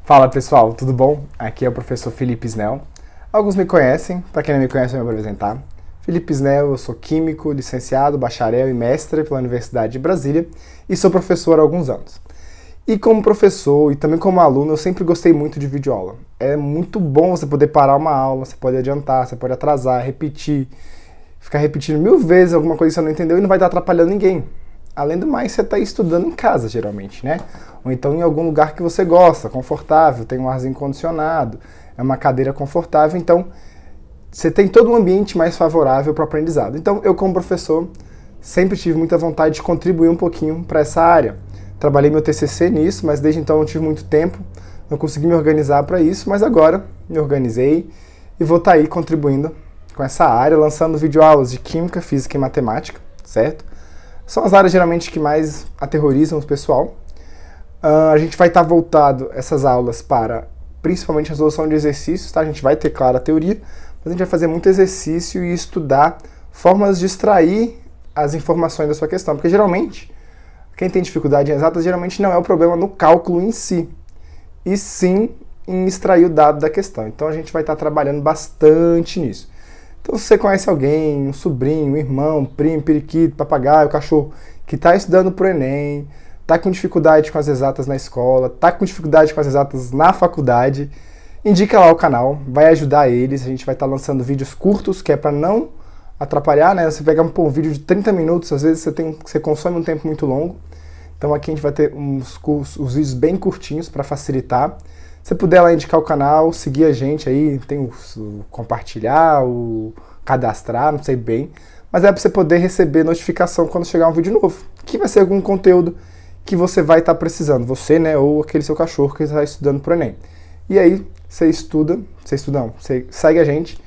Fala pessoal, tudo bom? Aqui é o professor Felipe Snell. Alguns me conhecem, para quem não me conhece eu vou me apresentar. Felipe Snell, eu sou químico, licenciado, bacharel e mestre pela Universidade de Brasília e sou professor há alguns anos. E como professor e também como aluno, eu sempre gostei muito de videoaula. É muito bom você poder parar uma aula, você pode adiantar, você pode atrasar, repetir, ficar repetindo 1000 vezes alguma coisa que você não entendeu e não vai estar atrapalhando ninguém. Além do mais, você está estudando em casa, geralmente, né? Ou então em algum lugar que você gosta, confortável, tem um arzinho condicionado, é uma cadeira confortável, então você tem todo um ambiente mais favorável para o aprendizado. Então, eu como professor, sempre tive muita vontade de contribuir um pouquinho para essa área. Trabalhei meu TCC nisso, mas desde então não tive muito tempo, não consegui me organizar para isso, mas agora me organizei e vou estar aí contribuindo com essa área, lançando videoaulas de Química, Física e Matemática, certo? São as áreas geralmente que mais aterrorizam o pessoal. A gente vai estar voltado essas aulas para principalmente a resolução de exercícios, tá? A gente vai ter, claro, a teoria, mas a gente vai fazer muito exercício e estudar formas de extrair as informações da sua questão, porque geralmente, quem tem dificuldade em exatas, geralmente não é o problema no cálculo em si, e sim em extrair o dado da questão. Então a gente vai estar trabalhando bastante nisso. Então se você conhece alguém, um sobrinho, um irmão, um primo, periquito, papagaio, cachorro, que está estudando para o Enem, está com dificuldade com as exatas na escola, está com dificuldade com as exatas na faculdade, indica lá o canal, vai ajudar eles. A gente vai estar lançando vídeos curtos, que é para não atrapalhar, né? Você pega um vídeo de 30 minutos, às vezes você consome um tempo muito longo. Então aqui a gente vai ter os vídeos bem curtinhos para facilitar. Se puder lá indicar o canal, seguir a gente aí, tem o compartilhar, o cadastrar, não sei bem, mas é para você poder receber notificação quando chegar um vídeo novo, que vai ser algum conteúdo que você vai estar precisando, você, né, ou aquele seu cachorro que está estudando para o Enem. E aí você segue a gente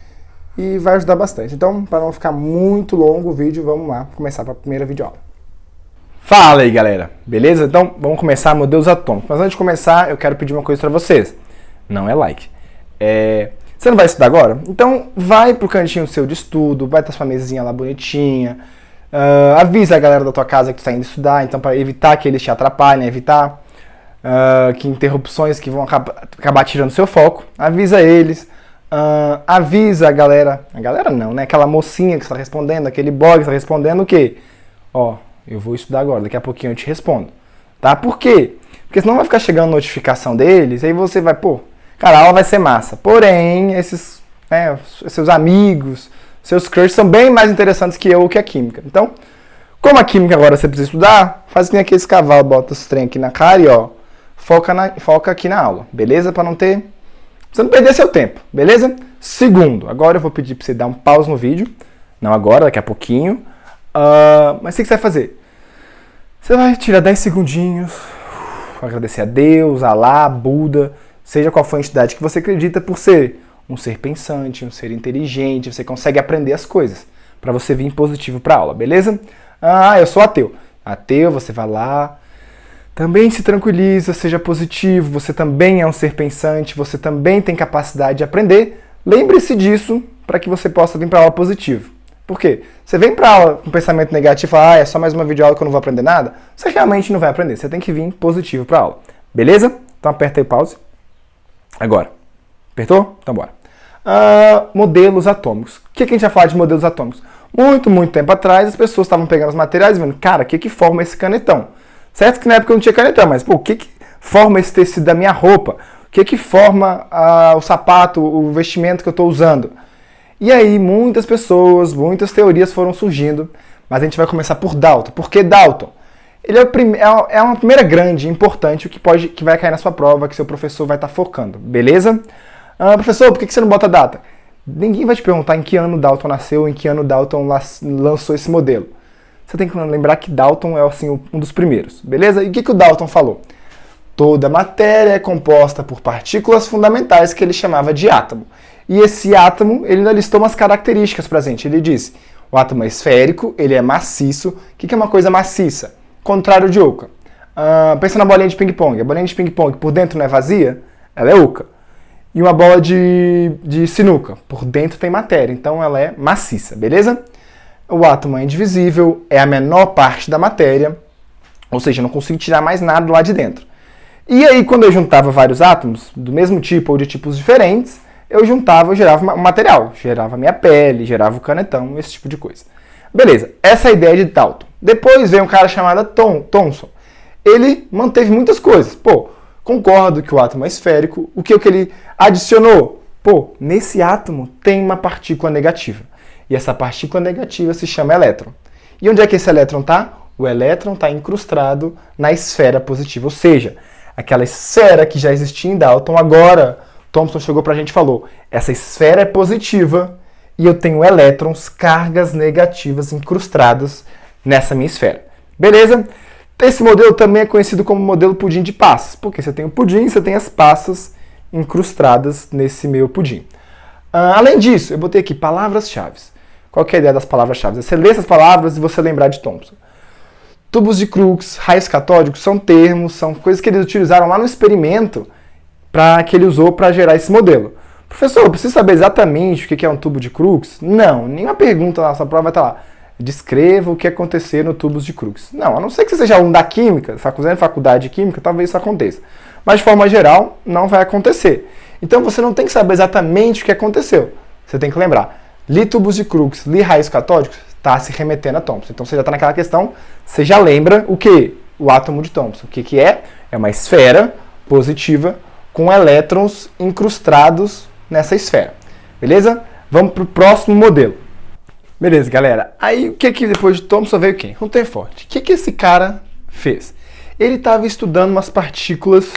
e vai ajudar bastante. Então, para não ficar muito longo o vídeo, vamos lá começar para a primeira videoaula. Fala aí, galera, beleza? Então, vamos começar modelos atômicos. Mas antes de começar, eu quero pedir uma coisa para vocês. Não é like. Você não vai estudar agora? Então, vai pro cantinho seu de estudo, vai ter sua mesinha lá bonitinha. Avisa a galera da tua casa que tu está indo estudar, então para evitar que eles te atrapalhem, evitar que interrupções que vão acabar tirando seu foco. Avisa eles. Avisa a galera não, né? Aquela mocinha que está respondendo, aquele blog que está respondendo o quê? Ó, eu vou estudar agora, daqui a pouquinho eu te respondo. Tá? Por quê? Porque senão vai ficar chegando notificação deles, aí você vai, cara, a aula vai ser massa. Porém, esses seus amigos, seus crushes são bem mais interessantes que eu ou que a química. Então, como a química agora você precisa estudar, faz que nem aqueles cavalos, bota os trem aqui na cara e foca aqui na aula, beleza? Pra você não perder seu tempo, beleza? Segundo, agora eu vou pedir pra você dar um pause no vídeo. Não agora, daqui a pouquinho. Mas o que você vai fazer? Você vai tirar 10 segundinhos, agradecer a Deus, Alá, Buda, seja qual for a entidade que você acredita, por ser um ser pensante, um ser inteligente, você consegue aprender as coisas, para você vir positivo para a aula, beleza? Eu sou ateu. Ateu, você vai lá, também se tranquiliza, seja positivo, você também é um ser pensante, você também tem capacidade de aprender. Lembre-se disso para que você possa vir para a aula positivo. Por quê? Você vem para a aula com pensamento negativo, é só mais uma videoaula que eu não vou aprender nada, você realmente não vai aprender, você tem que vir positivo para a aula, beleza? Então aperta aí o pause. Agora. Apertou? Então bora. Modelos atômicos. O que a gente vai falar de modelos atômicos? Muito tempo atrás as pessoas estavam pegando os materiais e vendo, cara, o que forma esse canetão? Certo que na época eu não tinha canetão, mas o que forma esse tecido da minha roupa? O que forma o sapato, o vestimento que eu estou usando? E aí muitas pessoas, muitas teorias foram surgindo, mas a gente vai começar por Dalton. Por que Dalton? Ele é uma primeira grande, importante, que vai cair na sua prova, que seu professor vai estar focando, beleza? Professor, por que você não bota data? Ninguém vai te perguntar em que ano Dalton nasceu, em que ano Dalton lançou esse modelo. Você tem que lembrar que Dalton é assim, um dos primeiros, beleza? E o que o Dalton falou? Toda matéria é composta por partículas fundamentais que ele chamava de átomo. E esse átomo, ele ainda listou umas características pra gente. Ele disse, o átomo é esférico, ele é maciço. O que é uma coisa maciça? Contrário de oca. Pensa na bolinha de ping-pong. A bolinha de ping-pong por dentro não é vazia? Ela é oca. E uma bola de sinuca, por dentro tem matéria, então ela é maciça, beleza? O átomo é indivisível, é a menor parte da matéria, ou seja, eu não consigo tirar mais nada lá de dentro. E aí, quando eu juntava vários átomos, do mesmo tipo ou de tipos diferentes, eu gerava um material. Gerava minha pele, gerava o canetão, esse tipo de coisa. Beleza, essa é a ideia de Dalton. Depois veio um cara chamado Thomson. Ele manteve muitas coisas. Pô, concordo que o átomo é esférico. O que ele adicionou? Pô, nesse átomo tem uma partícula negativa. E essa partícula negativa se chama elétron. E onde é que esse elétron está? O elétron está incrustado na esfera positiva. Ou seja, aquela esfera que já existia em Dalton, agora Thomson chegou para a gente e falou, essa esfera é positiva e eu tenho elétrons, cargas negativas incrustadas nessa minha esfera. Beleza? Esse modelo também é conhecido como modelo pudim de passas, porque você tem o pudim e você tem as passas incrustadas nesse meu pudim. Além disso, eu botei aqui palavras-chave. Qual que é a ideia das palavras-chave? Você lê essas palavras e você lembrar de Thomson. Tubos de Crookes, raios catódicos, são termos, são coisas que eles utilizaram lá no experimento que ele usou para gerar esse modelo. Professor, eu preciso saber exatamente o que é um tubo de Crookes? Não, nenhuma pergunta na sua prova vai estar lá. Descreva o que acontecer no tubos de Crookes. Não, a não ser que você seja aluno da química, faculdade de química, talvez isso aconteça. Mas de forma geral, não vai acontecer. Então você não tem que saber exatamente o que aconteceu. Você tem que lembrar. Li tubos de Crookes, li raios catódicos, está se remetendo a Thomson. Então você já está naquela questão, você já lembra o que? O átomo de Thomson. O que é? É uma esfera positiva com elétrons incrustados nessa esfera. Beleza? Vamos para o próximo modelo. Beleza, galera. Aí, o que depois de Thomson veio quem? Rutherford. O que esse cara fez? Ele estava estudando umas partículas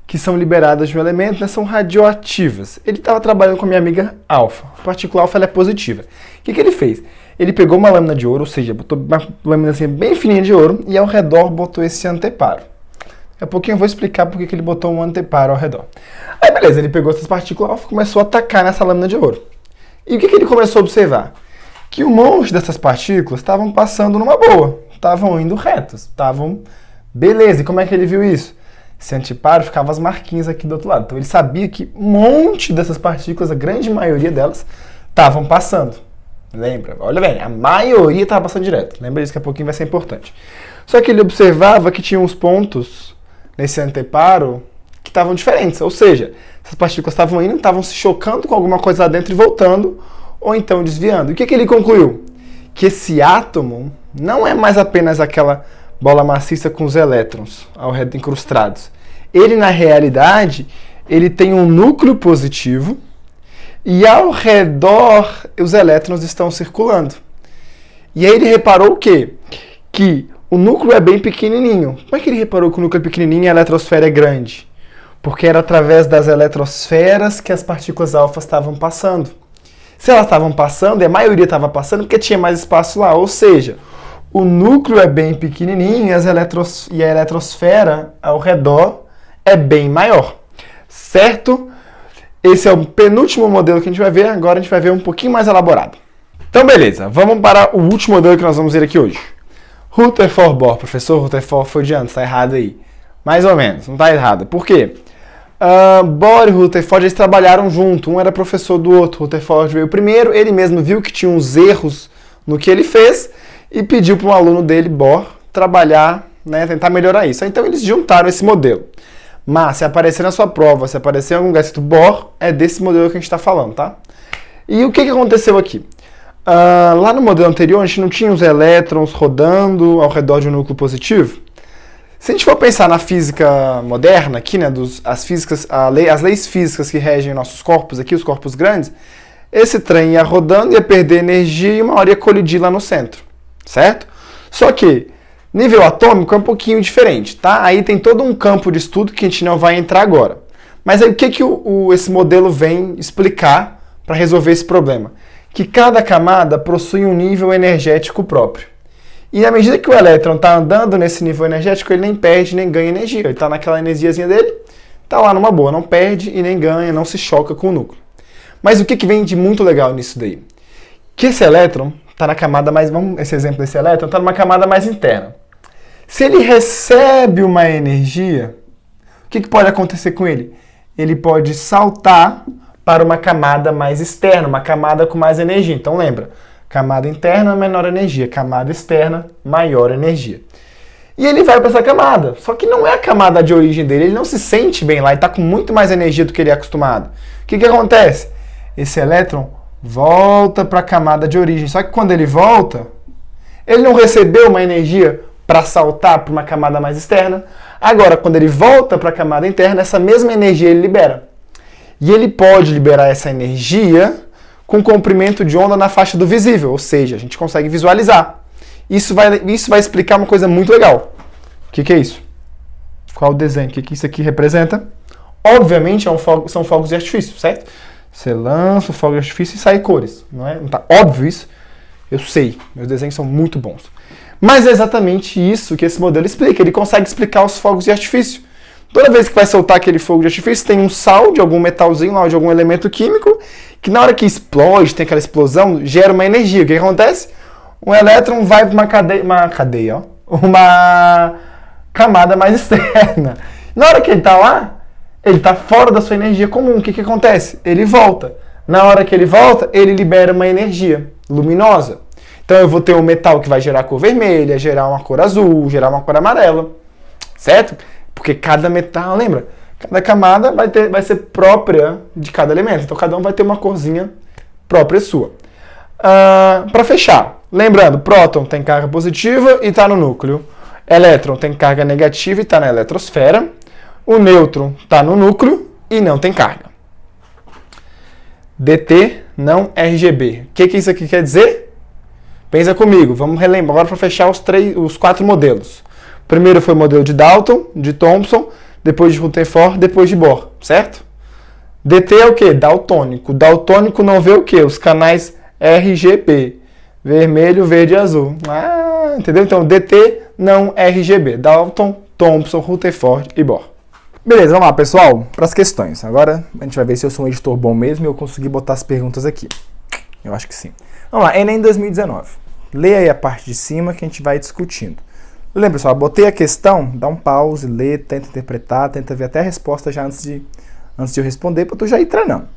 que são liberadas de um elemento, né, são radioativas. Ele estava trabalhando com a minha amiga alfa. A partícula alfa ela é positiva. O que ele fez? Ele pegou uma lâmina de ouro, ou seja, botou uma lâmina assim, bem fininha de ouro, e ao redor botou esse anteparo. Daqui a pouquinho eu vou explicar por que ele botou um anteparo ao redor. Aí beleza, ele pegou essas partículas alfa e começou a atacar nessa lâmina de ouro. E o que ele começou a observar? Que um monte dessas partículas estavam passando numa boa, estavam indo retos, estavam... Beleza, e como é que ele viu isso? Esse anteparo ficava as marquinhas aqui do outro lado. Então ele sabia que um monte dessas partículas, a grande maioria delas, estavam passando. Lembra? Olha bem, a maioria estava passando direto. Lembra disso que a pouquinho vai ser importante. Só que ele observava que tinha uns pontos nesse anteparo que estavam diferentes. Ou seja, essas partículas estavam indo, estavam se chocando com alguma coisa lá dentro e voltando, ou então desviando. E o que ele concluiu? Que esse átomo não é mais apenas aquela bola maciça com os elétrons ao redor incrustados. Ele, na realidade, ele tem um núcleo positivo e ao redor os elétrons estão circulando. E aí ele reparou o quê? Que o núcleo é bem pequenininho. Como é que ele reparou que o núcleo é pequenininho e a eletrosfera é grande? Porque era através das eletrosferas que as partículas alfa estavam passando. Se elas estavam passando, e a maioria estava passando, porque tinha mais espaço lá. Ou seja, o núcleo é bem pequenininho e a eletrosfera ao redor é bem maior. Certo? Esse é o penúltimo modelo que a gente vai ver. Agora a gente vai ver um pouquinho mais elaborado. Então, beleza. Vamos para o último modelo que nós vamos ver aqui hoje. Rutherford Bohr. Professor, Rutherford foi de antes. Está errado aí. Mais ou menos. Não está errado. Por quê? Bohr e Rutherford, eles trabalharam junto. Um era professor do outro. Rutherford veio primeiro. Ele mesmo viu que tinha uns erros no que ele fez e pediu para um aluno dele, Bohr, trabalhar, né, tentar melhorar isso. Então eles juntaram esse modelo. Mas se aparecer na sua prova, se aparecer em algum lugar escrito Bohr, é desse modelo que a gente está falando, tá? E o que aconteceu aqui? Lá no modelo anterior, a gente não tinha os elétrons rodando ao redor de um núcleo positivo? Se a gente for pensar na física moderna, aqui, né, as leis físicas que regem nossos corpos aqui, os corpos grandes, esse trem ia rodando, ia perder energia e uma hora ia colidir lá no centro, certo? Só que nível atômico é um pouquinho diferente, tá? Aí tem todo um campo de estudo que a gente não vai entrar agora. Mas aí o que esse modelo vem explicar para resolver esse problema? Que cada camada possui um nível energético próprio. E à medida que o elétron está andando nesse nível energético, ele nem perde nem ganha energia. Ele está naquela energiazinha dele, está lá numa boa, não perde e nem ganha, não se choca com o núcleo. Mas o que vem de muito legal nisso daí? Que esse elétron está na camada mais... Esse exemplo desse elétron está numa camada mais interna. Se ele recebe uma energia, o que pode acontecer com ele? Ele pode saltar para uma camada mais externa, uma camada com mais energia. Então lembra, camada interna, menor energia. Camada externa, maior energia. E ele vai para essa camada. Só que não é a camada de origem dele. Ele não se sente bem lá. Ele está com muito mais energia do que ele é acostumado. O que acontece? Esse elétron volta para a camada de origem. Só que quando ele volta, ele não recebeu uma energia para saltar para uma camada mais externa. Agora, quando ele volta para a camada interna, essa mesma energia ele libera. E ele pode liberar essa energia com comprimento de onda na faixa do visível. Ou seja, a gente consegue visualizar. Isso vai explicar uma coisa muito legal. O que é isso? Qual o desenho? O que isso aqui representa? Obviamente são fogos de artifício, certo? Você lança o fogo de artifício e sai cores. Não é? Não tá óbvio isso? Eu sei. Meus desenhos são muito bons. Mas é exatamente isso que esse modelo explica. Ele consegue explicar os fogos de artifício. Toda vez que vai soltar aquele fogo de artifício, tem um sal de algum metalzinho lá, de algum elemento químico, que na hora que explode, tem aquela explosão, gera uma energia. O que acontece? Um elétron vai para uma camada mais externa. Na hora que ele está lá, ele está fora da sua energia comum. O que acontece? Ele volta. Na hora que ele volta, ele libera uma energia luminosa. Então eu vou ter um metal que vai gerar cor vermelha, gerar uma cor azul, gerar uma cor amarela. Certo? Porque cada metal, lembra? Cada camada vai ser própria de cada elemento. Então cada um vai ter uma corzinha própria sua. Para fechar, lembrando, próton tem carga positiva e está no núcleo. Elétron tem carga negativa e está na eletrosfera. O nêutron está no núcleo e não tem carga. DT, não RGB. O que isso aqui quer dizer? Pensa comigo, vamos relembrar agora para fechar os 4 modelos. Primeiro foi o modelo de Dalton, de Thomson, depois de Rutherford, depois de Bohr, certo? DT é o quê? Daltônico. Daltônico não vê o quê? Os canais RGB. Vermelho, verde e azul. Entendeu? Então, DT, não RGB. Dalton, Thomson, Rutherford e Bohr. Beleza, vamos lá, pessoal, para as questões. Agora a gente vai ver se eu sou um editor bom mesmo e eu consegui botar as perguntas aqui. Eu acho que sim. Vamos lá, Enem 2019. Leia aí a parte de cima que a gente vai discutindo. Lembra, pessoal, botei a questão, dá um pause, lê, tenta interpretar, tenta ver até a resposta já antes de eu responder, para tu já ir treinando.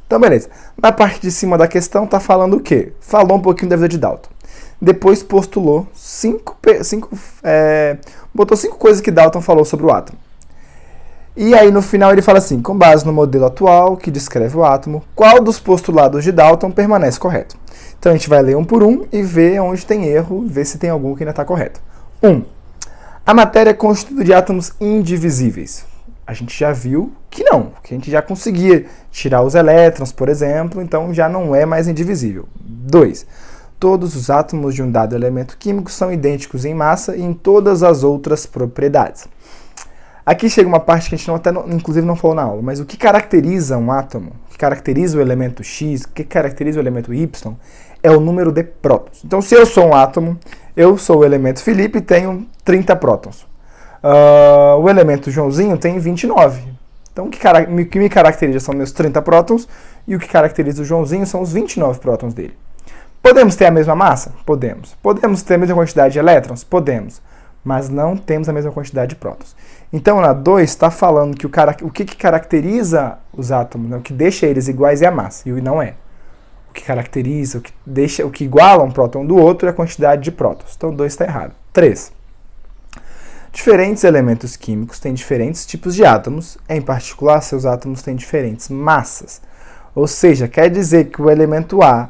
Então, beleza. Na parte de cima da questão tá falando o quê? Falou um pouquinho da vida de Dalton. Depois postulou botou 5 coisas que Dalton falou sobre o átomo. E aí no final ele fala assim, com base no modelo atual que descreve o átomo, qual dos postulados de Dalton permanece correto? Então a gente vai ler um por um e ver onde tem erro, ver se tem algum que ainda está correto. 1. A matéria é constituída de átomos indivisíveis. A gente já viu que não, que a gente já conseguia tirar os elétrons, por exemplo, então já não é mais indivisível. 2. Todos os átomos de um dado elemento químico são idênticos em massa e em todas as outras propriedades. Aqui chega uma parte que a gente inclusive não falou na aula, mas o que caracteriza um átomo, o que caracteriza o elemento X, o que caracteriza o elemento Y, é o número de prótons. Então, se eu sou um átomo, eu sou o elemento Felipe e tenho 30 prótons. O elemento Joãozinho tem 29. Então, o que me caracteriza são meus 30 prótons e o que caracteriza o Joãozinho são os 29 prótons dele. Podemos ter a mesma massa? Podemos. Podemos ter a mesma quantidade de elétrons? Podemos. Mas não temos a mesma quantidade de prótons. Então, na 2 está falando que o que caracteriza os átomos, né, o que deixa eles iguais é a massa, e não é. O que caracteriza, o que iguala um próton do outro é a quantidade de prótons. Então, 2 está errado. 3. Diferentes elementos químicos têm diferentes tipos de átomos, em particular, seus átomos têm diferentes massas. Ou seja, quer dizer que o elemento A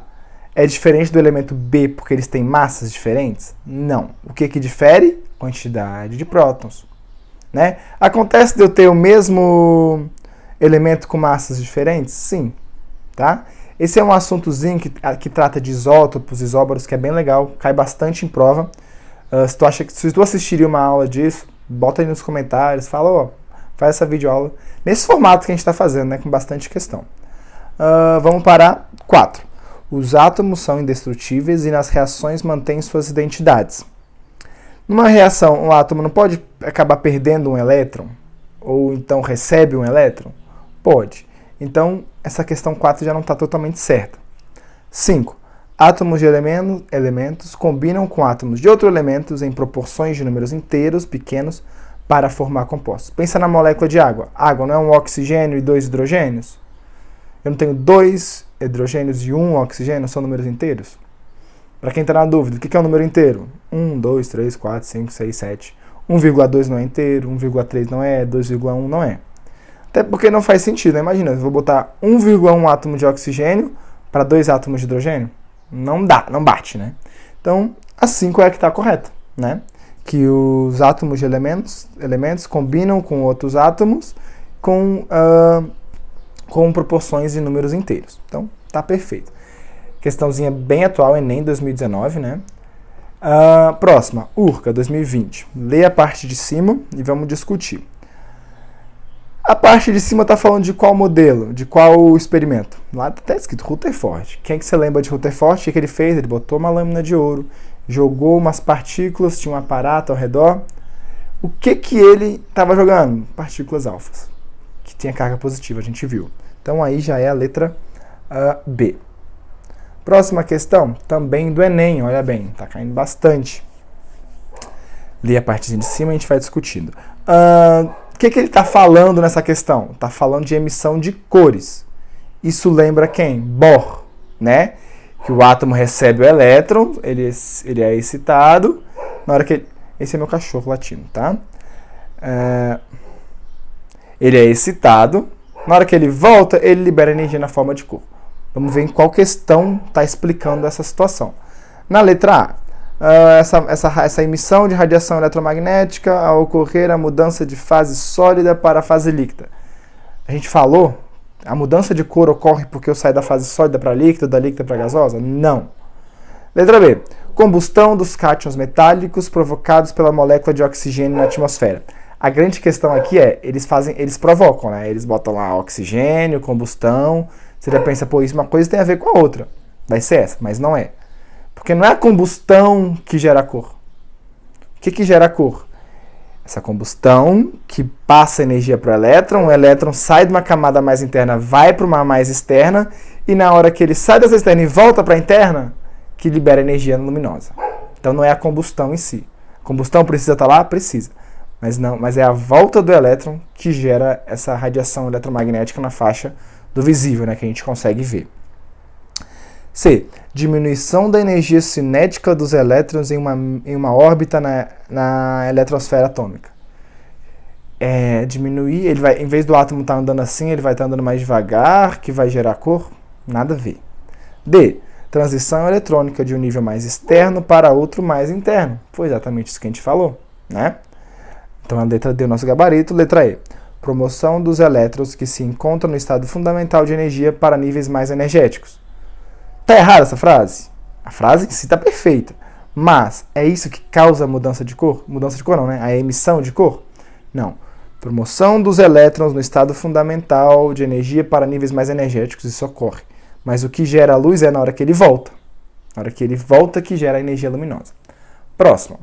é diferente do elemento B porque eles têm massas diferentes? Não. O que difere? Quantidade de prótons. Né? Acontece de eu ter o mesmo elemento com massas diferentes? Sim. Tá? Esse é um assuntozinho que trata de isótopos, isóbaros, que é bem legal, cai bastante em prova. Se tu assistiria uma aula disso, bota aí nos comentários, fala, faz essa videoaula nesse formato que a gente está fazendo, né, com bastante questão. Vamos para 4. Os átomos são indestrutíveis e nas reações mantêm suas identidades. Numa reação, um átomo não pode acabar perdendo um elétron? Ou então recebe um elétron? Pode. Então, essa questão 4 já não está totalmente certa. 5. Átomos de elementos combinam com átomos de outros elementos em proporções de números inteiros pequenos para formar compostos. Pensa na molécula de água. Água não é um oxigênio e 2 hidrogênios? Eu não tenho 2 hidrogênios e 1 oxigênio, são números inteiros? Para quem está na dúvida, o que é um número inteiro? 1, 2, 3, 4, 5, 6, 7. 1,2 não é inteiro, 1,3 não é, 2,1 não é. Até porque não faz sentido, né? Imagina, eu vou botar 1,1 átomo de oxigênio para 2 átomos de hidrogênio. Não dá, não bate, né? Então, a 5 é a que está correta, né? Que os átomos de elementos combinam com outros átomos com proporções de números inteiros. Então, tá perfeito. Questãozinha bem atual, Enem 2019, né? Próxima, URCA 2020. Lê a parte de cima e vamos discutir. A parte de cima está falando de qual modelo, de qual experimento. Lá está escrito Rutherford. Quem é que você lembra de Rutherford? O que ele fez? Ele botou uma lâmina de ouro, jogou umas partículas, tinha um aparato ao redor. O que ele estava jogando? Partículas alfas, que tinha carga positiva, a gente viu. Então aí já é a letra B. Próxima questão, também do Enem, olha bem, está caindo bastante. Lê a partezinha de cima e a gente vai discutindo. O que ele está falando nessa questão? Está falando de emissão de cores. Isso lembra quem? Bohr, né? Que o átomo recebe o elétron, ele é excitado, na hora que esse é meu cachorro latindo, tá? Ele é excitado, na hora que ele volta, ele libera energia na forma de cor. Vamos ver em qual questão está explicando essa situação. Na letra A, essa emissão de radiação eletromagnética ao ocorrer a mudança de fase sólida para a fase líquida. A gente falou, a mudança de cor ocorre porque eu saio da fase sólida para líquida, da líquida para gasosa? Não. Letra B. Combustão dos cátions metálicos provocados pela molécula de oxigênio na atmosfera. A grande questão aqui é, eles provocam, né? Eles botam lá oxigênio, combustão. Você já pensa, pô, isso uma coisa tem a ver com a outra. Vai ser essa, mas não é. Porque não é a combustão que gera a cor. O que gera a cor? Essa combustão que passa energia para o elétron sai de uma camada mais interna, vai para uma mais externa, e na hora que ele sai dessa externa e volta para a interna, que libera energia luminosa. Então não é a combustão em si. A combustão precisa estar lá? Precisa. Mas é a volta do elétron que gera essa radiação eletromagnética na faixa do visível, né, que a gente consegue ver. C. Diminuição da energia cinética dos elétrons em uma órbita na eletrosfera atômica. Diminuir, ele vai, em vez do átomo estar andando assim, ele vai estar andando mais devagar, que vai gerar cor? Nada a ver. D. Transição eletrônica de um nível mais externo para outro mais interno. Foi exatamente isso que a gente falou, né? Então a letra D é o nosso gabarito. Letra E. Promoção dos elétrons que se encontram no estado fundamental de energia para níveis mais energéticos. Tá errada essa frase? A frase em si está perfeita. Mas é isso que causa a mudança de cor? Mudança de cor não, né? A emissão de cor? Não. Promoção dos elétrons no estado fundamental de energia para níveis mais energéticos. Isso ocorre. Mas o que gera a luz é na hora que ele volta. Na hora que ele volta que gera a energia luminosa. Próximo.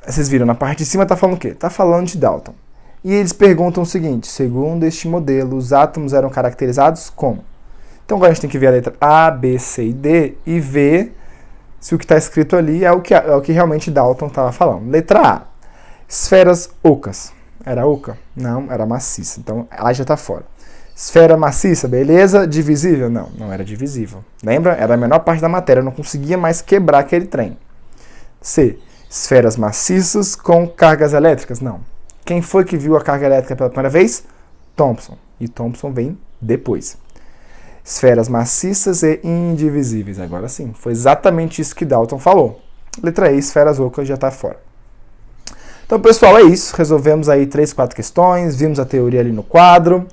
Vocês viram, na parte de cima está falando o quê? Está falando de Dalton. E eles perguntam o seguinte, segundo este modelo, os átomos eram caracterizados como? Então agora a gente tem que ver a letra A, B, C e D e ver se o que está escrito ali é o que realmente Dalton estava falando. Letra A, esferas ocas. Era oca? Não, era maciça. Então ela já está fora. Esfera maciça, beleza? Divisível? Não, não era divisível. Lembra? Era a menor parte da matéria, eu não conseguia mais quebrar aquele trem. C, esferas maciças com cargas elétricas? Não. Quem foi que viu a carga elétrica pela primeira vez? Thomson. E Thomson vem depois. Esferas maciças e indivisíveis. Agora sim, foi exatamente isso que Dalton falou. Letra E, esferas ocas, já está fora. Então, pessoal, é isso. Resolvemos aí 3, 4 questões, vimos a teoria ali no quadro.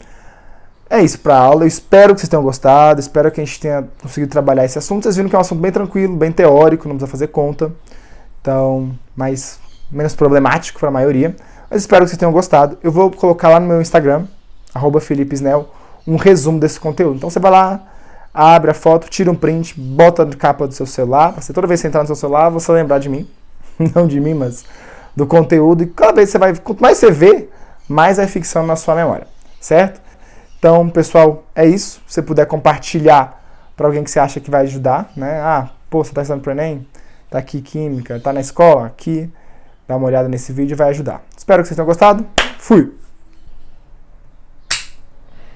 É isso para a aula. Eu espero que vocês tenham gostado, espero que a gente tenha conseguido trabalhar esse assunto. Vocês viram que é um assunto bem tranquilo, bem teórico, não precisa fazer conta. Então, menos problemático para a maioria. Mas espero que vocês tenham gostado. Eu vou colocar lá no meu Instagram, @FelipeSnell, um resumo desse conteúdo. Então você vai lá, abre a foto, tira um print, bota na capa do seu celular. Toda vez que você entrar no seu celular, você lembrar de mim. Não de mim, mas do conteúdo. E cada vez quanto mais você vê, mais vai fixando na sua memória. Certo? Então, pessoal, é isso. Se você puder compartilhar para alguém que você acha que vai ajudar, né? Você está estudando para o Enem? Tá aqui Química, tá na escola? Aqui. Dá uma olhada nesse vídeo e vai ajudar. Espero que vocês tenham gostado. Fui!